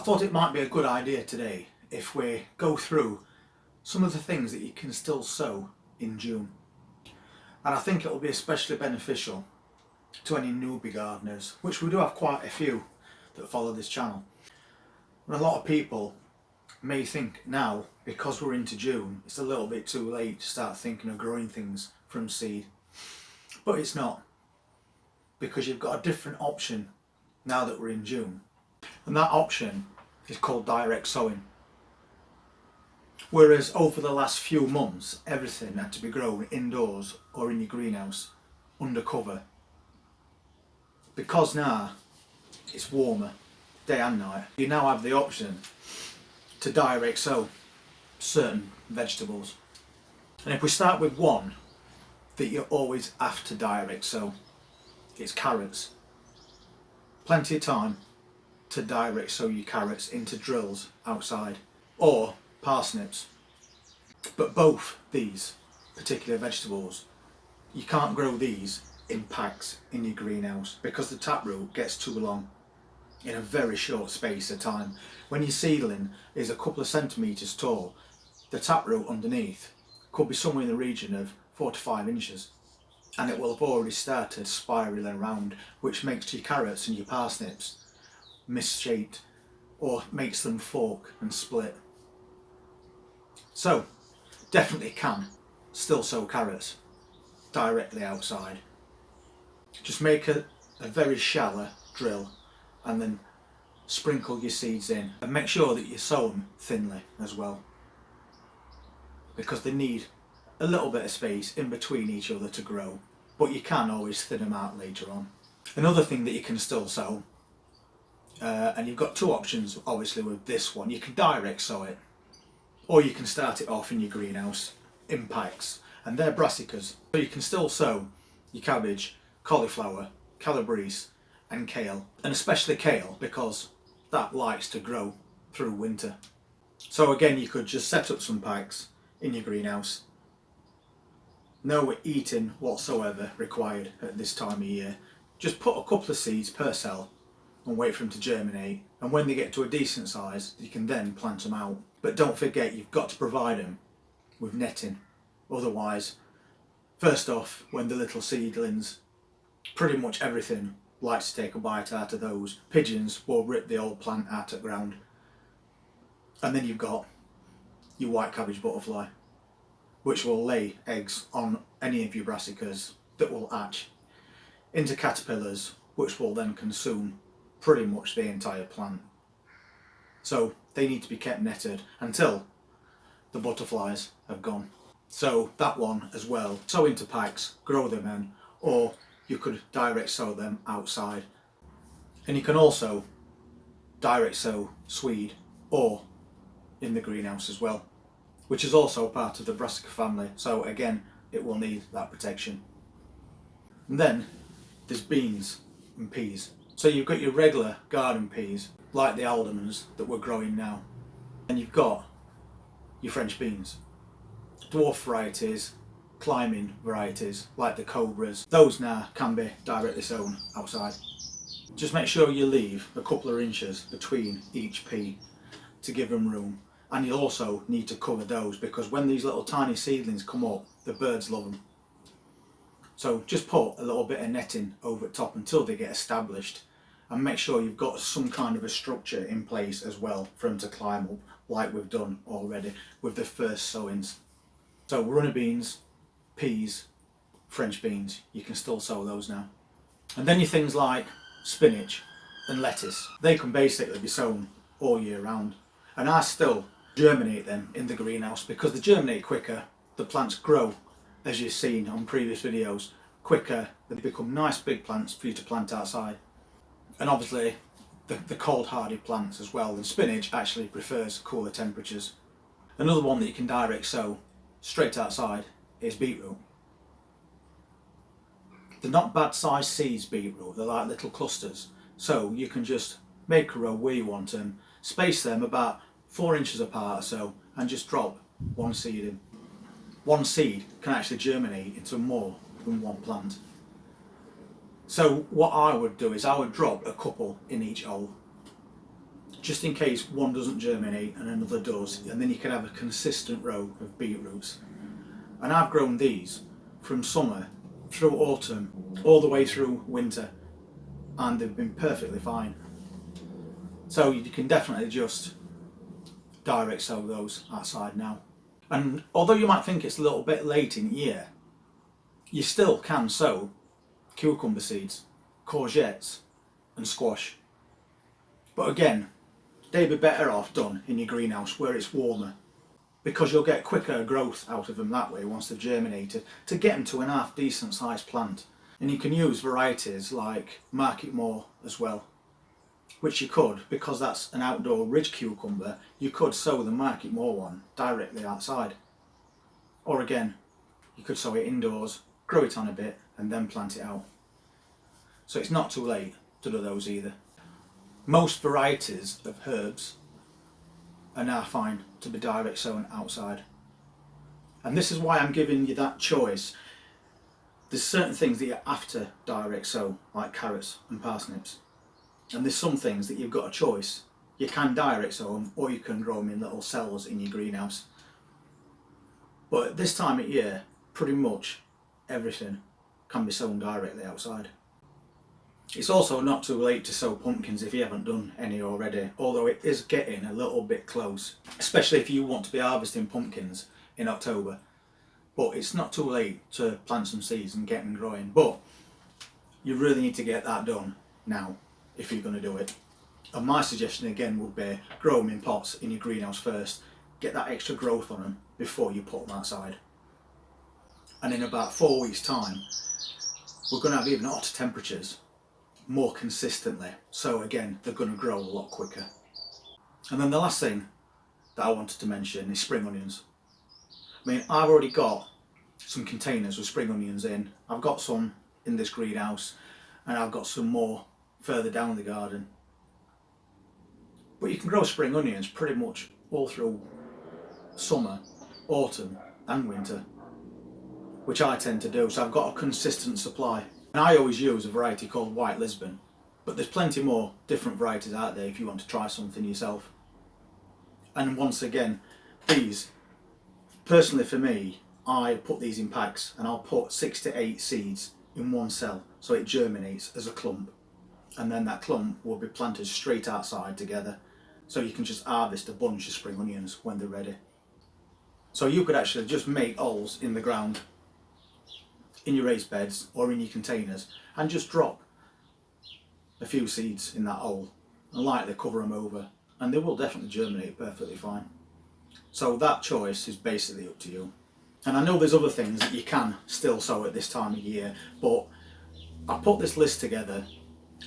thought it might be a good idea today if we go through some of the things that you can still sow in June. And I think it will be especially beneficial to any newbie gardeners, which we do have quite a few that follow this channel. And a lot of people may think now, because we're into June, it's a little bit too late to start thinking of growing things from seed. But it's not, because you've got a different option now that we're in June. And that option is called direct sowing. Whereas over the last few months, everything had to be grown indoors or in your greenhouse, under cover. Because now it's warmer, day and night, you now have the option to direct sow certain vegetables. And if we start with one that you always have to direct sow, it's carrots. Plenty of time to direct sow your carrots into drills outside, or parsnips. But both these particular vegetables, you can't grow these in packs in your greenhouse because the taproot gets too long in a very short space of time. When your seedling is a couple of centimetres tall, the taproot underneath could be somewhere in the region of 4 to 5 inches, and it will have already started spiralling around, which makes your carrots and your parsnips misshaped or makes them fork and split. So definitely can still sow carrots directly outside. Just make a very shallow drill and then sprinkle your seeds in, and make sure that you sow them thinly as well, because they need a little bit of space in between each other to grow, but you can always thin them out later on. Another thing that you can still sow, and you've got two options obviously with this one. You can direct sow it, or you can start it off in your greenhouse in packs, and they're brassicas. So you can still sow your cabbage, cauliflower, calabrese and kale, and especially kale because that likes to grow through winter. So again, you could just set up some packs in your greenhouse. No eating whatsoever required at this time of year. Just put a couple of seeds per cell and wait for them to germinate, and when they get to a decent size you can then plant them out. But don't forget, you've got to provide them with netting, otherwise, first off, when the little seedlings, pretty much everything likes to take a bite out of those. Pigeons will rip the old plant out of the ground. And then you've got your white cabbage butterfly, which will lay eggs on any of your brassicas that will hatch into caterpillars, which will then consume pretty much the entire plant. So they need to be kept netted until the butterflies have gone. So that one as well, sow into packs, grow them in, or you could direct sow them outside. And you can also direct sow swede or in the greenhouse as well, which is also part of the Brassica family, so again it will need that protection. And then there's beans and peas. So you've got your regular garden peas like the aldermans that we're growing now, and you've got your French beans, dwarf varieties, climbing varieties like the cobras. Those now can be directly sown outside. Just make sure you leave a couple of inches between each pea to give them room. And you'll also need to cover those, because when these little tiny seedlings come up, the birds love them. So just put a little bit of netting over the top until they get established, and make sure you've got some kind of a structure in place as well for them to climb up, like we've done already with the first sowings. So runner beans, peas, French beans, you can still sow those now. And then your things like spinach and lettuce, they can basically be sown all year round. And I still germinate them in the greenhouse because they germinate quicker, the plants grow, as you've seen on previous videos, quicker, they become nice big plants for you to plant outside. And obviously the cold hardy plants as well, and spinach actually prefers cooler temperatures. Another one that you can direct sow straight outside is beetroot. They're not bad sized seeds, beetroot, they're like little clusters, so you can just make a row where you want them, space them about 4 inches apart or so, and just drop one seed in. One seed can actually germinate into more than one plant. So what I would do is I would drop a couple in each hole, just in case one doesn't germinate and another does, and then you can have a consistent row of beetroots. And I've grown these from summer through autumn all the way through winter, and they've been perfectly fine. So you can definitely just direct sow those outside now. And although you might think it's a little bit late in the year, you still can sow cucumber seeds, courgettes and squash. But again, they'd be better off done in your greenhouse where it's warmer, because you'll get quicker growth out of them that way once they've germinated, to get them to an half decent sized plant. And you can use varieties like Market More as well, which you could, because that's an outdoor ridge cucumber, you could sow the Market More one directly outside. Or again, you could sow it indoors, grow it on a bit and then plant it out. So it's not too late to do those either. Most varieties of herbs are now fine to be direct sown outside. And this is why I'm giving you that choice. There's certain things that you have to direct sow, like carrots and parsnips. And there's some things that you've got a choice. You can direct sow them, or you can grow them in little cells in your greenhouse. But at this time of year, pretty much everything can be sown directly outside. It's also not too late to sow pumpkins if you haven't done any already, although it is getting a little bit close, especially if you want to be harvesting pumpkins in October. But it's not too late to plant some seeds and get them growing. But you really need to get that done now if you're going to do it. And my suggestion again would be grow them in pots in your greenhouse first, get that extra growth on them before you put them outside. And in about 4 weeks' time, we're going to have even hotter temperatures more consistently. So again, they're going to grow a lot quicker. And then the last thing that I wanted to mention is spring onions. I mean, I've already got some containers with spring onions in. I've got some in this greenhouse and I've got some more further down the garden. But you can grow spring onions pretty much all through summer, autumn and winter, which I tend to do. So I've got a consistent supply. And I always use a variety called White Lisbon, but there's plenty more different varieties out there if you want to try something yourself. And once again, these, personally for me, I put these in packs and I'll put 6 to 8 seeds in one cell so it germinates as a clump. And then that clump will be planted straight outside together, so you can just harvest a bunch of spring onions when they're ready. So you could actually just make holes in the ground in your raised beds or in your containers and just drop a few seeds in that hole and lightly cover them over, and they will definitely germinate perfectly fine. So that choice is basically up to you. And I know there's other things that you can still sow at this time of year, but I put this list together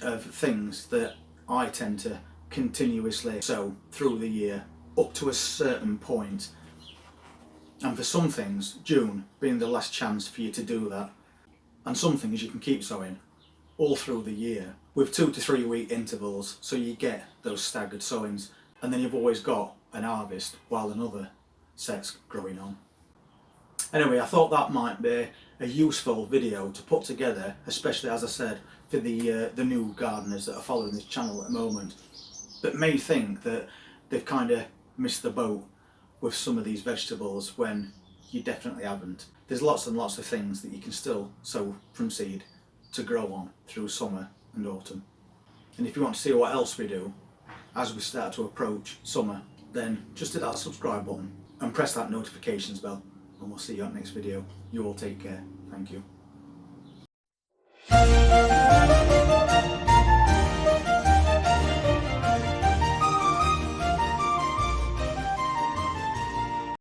of things that I tend to continuously sow through the year up to a certain point. And for some things, June being the last chance for you to do that. And some things you can keep sowing all through the year with 2 to 3 week intervals, so you get those staggered sowings, and then you've always got an harvest while another set's growing on. Anyway, I thought that might be a useful video to put together, especially, as I said, for the new gardeners that are following this channel at the moment, that may think that they've kind of missed the boat with some of these vegetables when you definitely haven't. There's lots and lots of things that you can still sow from seed to grow on through summer and autumn. And if you want to see what else we do as we start to approach summer, then just hit that subscribe button and press that notifications bell, and we'll see you on the next video. You all take care. Thank you.